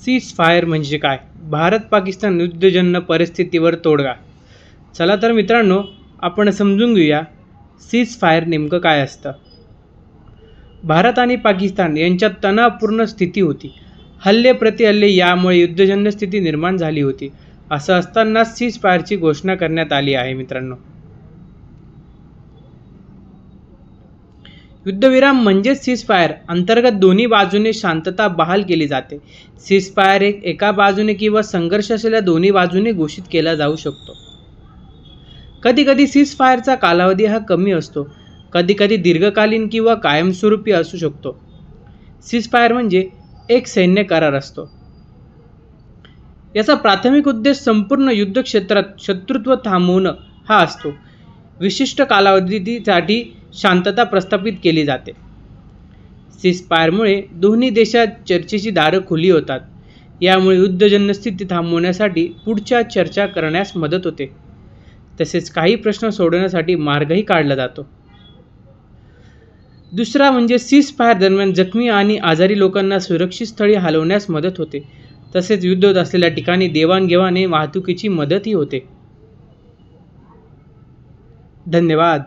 Cease fire म्हणजे काय? भारत पाकिस्तान युद्धजन्य परिस्थितीवर तोडगा. चला तर मित्रांनो, आपण समजून घेऊया सीज फायर नेमकं काय असतं. भारत आणि पाकिस्तान यांच्यात तणावपूर्ण स्थिती होती. हल्ले प्रतिहल्ले यामुळे युद्धजन्य स्थिती निर्माण झाली होती. असं असताना सीज फायरची घोषणा करण्यात आली आहे मित्रांनो. युद्धविराम म्हणजेच सीज फायर अंतर्गत दोन्ही बाजूने शांतता बहाल केली जाते. सीज फायर एका बाजूने किंवा संघर्ष असलेल्या दोन्ही बाजूने घोषित केला जाऊ शकतो. कधी कधी सीज फायरचा कालावधी हा कमी असतो, कधी कधी दीर्घकालीन किंवा कायमस्वरूपी असू शकतो. सीज फायर म्हणजे एक सैन्य करार असतो. याचा प्राथमिक उद्देश संपूर्ण युद्ध क्षेत्रात शत्रुत्व थांबवणं हा असतो. विशिष्ट कालावधीसाठी शांतता प्रस्थापित केली जाते. सीज फायरमुळे दोन्ही देशात चर्चेची दारं खुली होतात. यामुळे युद्धजन्य स्थिती थांबवण्यासाठी पुढच्या चर्चा करण्यास मदत होते. तसेच काही प्रश्न सोडवण्यासाठी मार्गही काढला जातो. दुसरा म्हणजे सीज फायर दरम्यान जखमी आणि आजारी लोकांना सुरक्षित स्थळी हलवण्यास मदत होते. तसेच युद्ध होत असलेल्या ठिकाणी देवाणघेवाण वाहतुकीची मदतही होते. धन्यवाद.